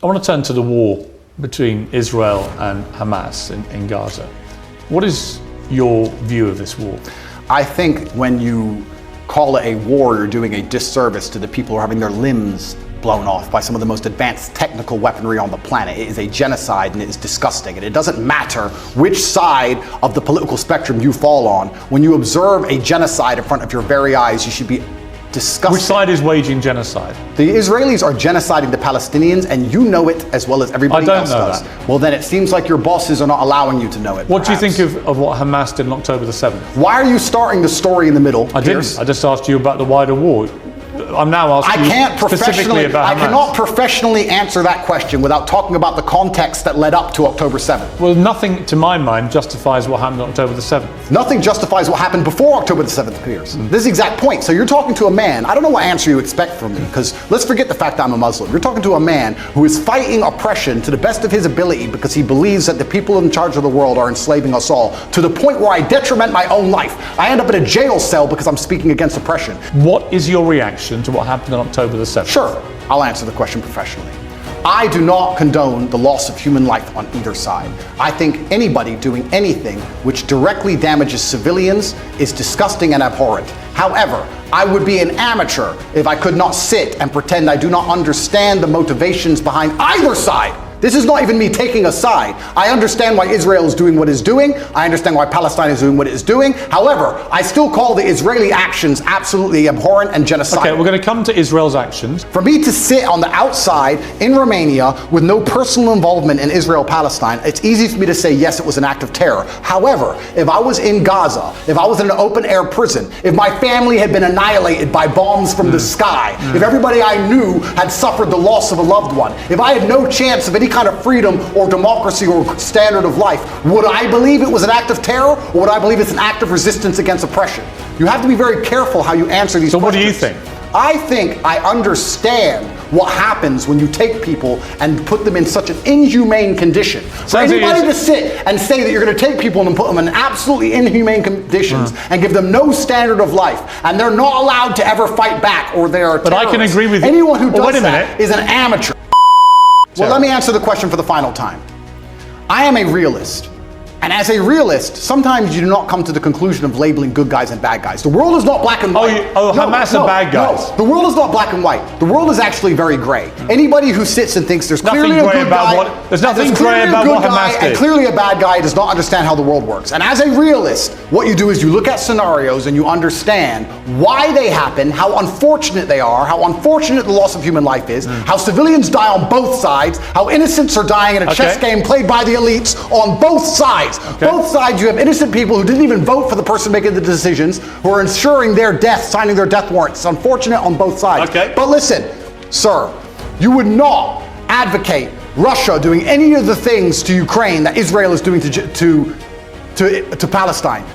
I want to turn to the war between Israel and Hamas in Gaza. What is your view of this war? I think when you call it a war, you're doing a disservice to the people who are having their limbs blown off by some of the most advanced technical weaponry on the planet. It is a genocide and it is disgusting. And it doesn't matter which side of the political spectrum you fall on. When you observe a genocide in front of your very eyes, you should be disgusted. Which side is waging genocide? The Israelis are genociding the Palestinians, and you know it as well as everybody else does. That. Well, then it seems like your bosses are not allowing you to know it. What do you think of what Hamas did on October the 7th? Why are you starting the story in the middle, I Pierce? didn't. I just asked you about the wider war. I'm now asking you specifically about Hamas. I cannot professionally answer that question without talking about the context that led up to October 7th. Well, nothing, to my mind, justifies what happened on October the 7th. Nothing justifies what happened before October the 7th, Pierce. This is the exact point. So you're talking to a man, I don't know what answer you expect from me, because let's forget the fact that I'm a Muslim. You're talking to a man who is fighting oppression to the best of his ability because he believes that the people in charge of the world are enslaving us all, to the point where I detriment my own life. I end up in a jail cell because I'm speaking against oppression. What is your reaction to what happened on October the 7th? Sure, I'll answer the question professionally. I do not condone the loss of human life on either side. I think anybody doing anything which directly damages civilians is disgusting and abhorrent. However, I would be an amateur if I could not sit and pretend I do not understand the motivations behind either side. This is not even me taking a side. I understand why Israel is doing what it's doing. I understand why Palestine is doing what it is doing. However, I still call the Israeli actions absolutely abhorrent and genocidal. Okay, we're going to come to Israel's actions. For me to sit on the outside in Romania with no personal involvement in Israel-Palestine, it's easy for me to say, yes, it was an act of terror. However, if I was in Gaza, if I was in an open-air prison, if my family had been annihilated by bombs from the sky, if everybody I knew had suffered the loss of a loved one, if I had no chance of any kind of freedom or democracy or standard of life, would I believe it was an act of terror, or would I believe it's an act of resistance against oppression? You have to be very careful how you answer these questions. So what do you think? I think I understand what happens when you take people and put them in such an inhumane condition. For anybody to sit and say that you're going to take people and put them in absolutely inhumane conditions and give them no standard of life, and they're not allowed to ever fight back, or they are terrorists. But I can agree with you. Anyone who does that is an amateur. Well, let me answer the question for the final time. I am a realist. And as a realist, sometimes you do not come to the conclusion of labeling good guys and bad guys. The world is not black and white. Hamas are bad guys. No, the world is not black and white. The world is actually very gray. Anybody who sits and thinks there's clearly a good guy, there's nothing gray about what Hamas did, and clearly a bad guy, does not understand how the world works. And as a realist, what you do is you look at scenarios and you understand why they happen, how unfortunate they are, how unfortunate the loss of human life is, how civilians die on both sides, how innocents are dying in a chess game played by the elites on both sides. Both sides, you have innocent people who didn't even vote for the person making the decisions, who are ensuring their death, signing their death warrants. It's unfortunate on both sides. But listen, sir, you would not advocate Russia doing any of the things to Ukraine that Israel is doing to Palestine.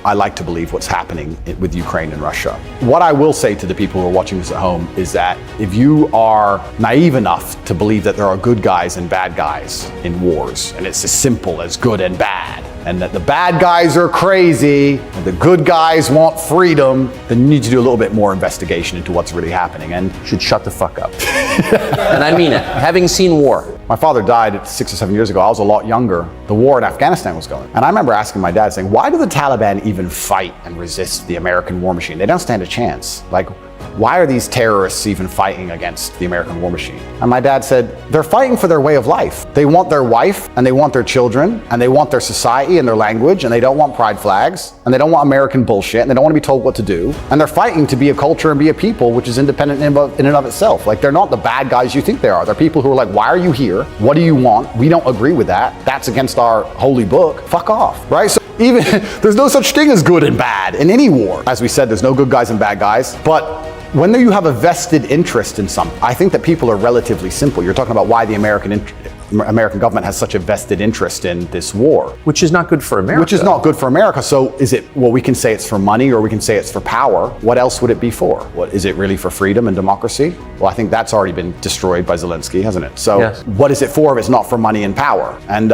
I like to believe what's happening with Ukraine and Russia. What I will say to the people who are watching this at home is that if you are naive enough to believe that there are good guys and bad guys in wars, and it's as simple as good and bad, and that the bad guys are crazy, and the good guys want freedom, then you need to do a little bit more investigation into what's really happening, and you should shut the fuck up. And I mean it. Having seen war. My father died 6 or 7 years ago. I was a lot younger. The war in Afghanistan was going. And I remember asking my dad, saying, why do the Taliban even fight and resist the American war machine? They don't stand a chance. Like, why are these terrorists even fighting against the American war machine? And my dad said, they're fighting for their way of life. They want their wife, and they want their children, and they want their society and their language, and they don't want pride flags, and they don't want American bullshit, and they don't want to be told what to do. And they're fighting to be a culture and be a people which is independent in and of itself. Like, they're not the bad guys you think they are. They're people who are like, why are you here? What do you want? We don't agree with that. That's against our holy book. Fuck off, right? So even there's no such thing as good and bad in any war. As we said, there's no good guys and bad guys. But when you have a vested interest in something, I think that people are relatively simple. You're talking about why the American government has such a vested interest in this war. Which is not good for America. Which is not good for America. So is it, well, we can say it's for money, or we can say it's for power. What else would it be for? What, is it really for freedom and democracy? Well, I think that's already been destroyed by Zelensky, hasn't it? So yes. What is it for if it's not for money and power? And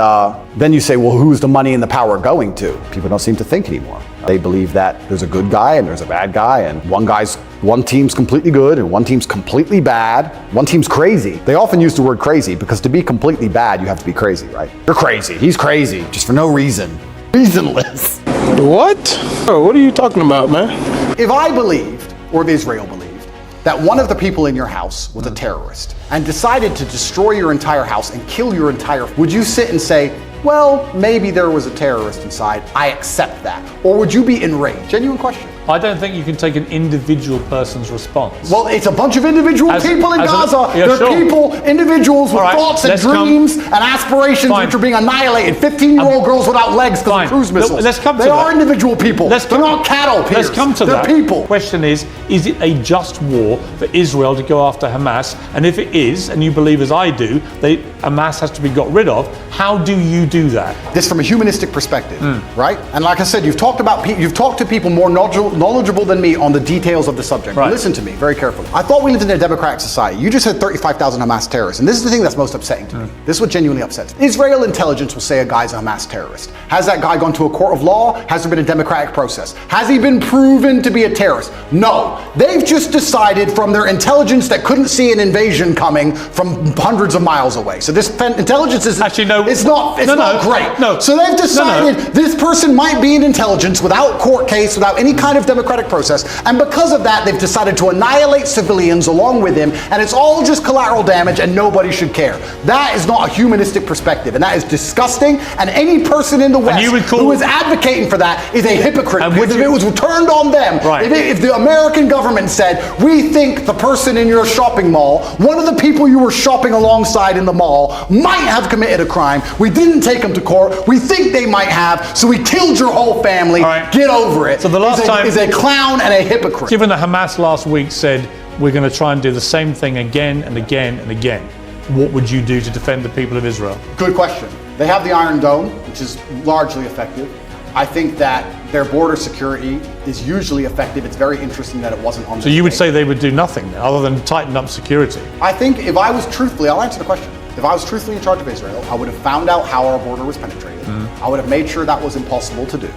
Then you say, well, who's the money and the power going to? People don't seem to think anymore. They believe that there's a good guy and there's a bad guy, and one team's completely good and one team's completely bad. One team's crazy. They often use the word crazy because to be completely bad, you have to be crazy, right? You're crazy. He's crazy, just for no reason. Reasonless. What? Oh, what are you talking about, man? If I believed, or if Israel believed, that one of the people in your house was a terrorist and decided to destroy your entire house and kill your entire, would you sit and say, well, maybe there was a terrorist inside, I accept that? Or would you be enraged? Genuine question. I don't think you can take an individual person's response. Well, it's a bunch of individual people in Gaza. They're people, individuals with thoughts and dreams and aspirations which are being annihilated. 15-year-old girls without legs because of cruise missiles. Let's come to they that. are individual people. They're not cattle, Piers. Let's come to They're that. people. The question is it a just war for Israel to go after Hamas? And if it is, and you believe as I do, Hamas has to be got rid of, how do you do that? This from a humanistic perspective, right? And like I said, you've talked to people more knowledgeable than me on the details of the subject. Right. Listen to me very carefully. I thought we lived in a democratic society. You just said 35,000 Hamas terrorists, and this is the thing that's most upsetting to me. This is what genuinely upsets me. Israel intelligence will say a guy's a Hamas terrorist. Has that guy gone to a court of law? Has there been a democratic process? Has he been proven to be a terrorist? No. They've just decided from their intelligence that couldn't see an invasion coming from hundreds of miles away. So this intelligence is actually no. It's not great. No. So they've decided this person might be in intelligence without court case, without any kind of democratic process. And because of that, they've decided to annihilate civilians along with him. And it's all just collateral damage and nobody should care. That is not a humanistic perspective. And that is disgusting. And any person in the West who is advocating for that is a hypocrite. Because if it was turned on them, if the American government said, we think the person in your shopping mall, one of the people you were shopping alongside in the mall, might have committed a crime. We didn't take them to court. We think they might have. So we killed your whole family. Get over it. So the last time is a clown and a hypocrite. Given that Hamas last week said we're going to try and do the same thing again and again and again, what would you do to defend the people of Israel? Good question. They have the Iron Dome, which is largely effective. I think that their border security is usually effective. It's very interesting that it wasn't on. So you would say they would do nothing other than tighten up security? I think if I was truthfully, I'll answer the question. If I was truthfully in charge of Israel, I would have found out how our border was penetrated. I would have made sure that was impossible to do.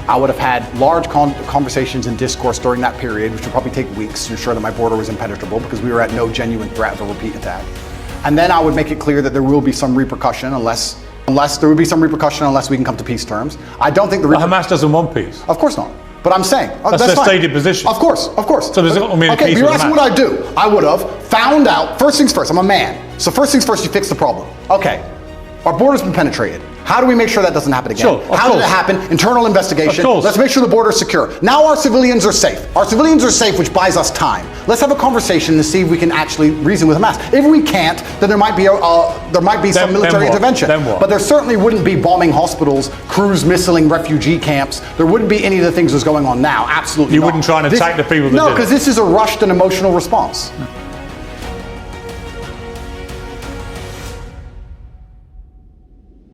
I would have had large conversations and discourse during that period, which would probably take weeks to ensure that my border was impenetrable because we were at no genuine threat of a repeat attack. And then I would make it clear that there will be some repercussion unless there would be some repercussion unless we can come to peace terms. I don't think Hamas doesn't want peace. Of course not. But I'm saying that's their stated position. Of course. So there's not mean okay, but you're asking what I'd do. I would have found out. First things first. I'm a man. So first things first, you fix the problem. Okay, our border's been penetrated. How do we make sure that doesn't happen again? How did it happen? Internal investigation. Let's make sure the border is secure. Now our civilians are safe. Our civilians are safe, which buys us time. Let's have a conversation to see if we can actually reason with Hamas. If we can't, then there might be some military intervention. Then what? But there certainly wouldn't be bombing hospitals, cruise missiling refugee camps. There wouldn't be any of the things that's going on now. Absolutely not. You wouldn't try and attack the people that did it. No, because this is a rushed and emotional response.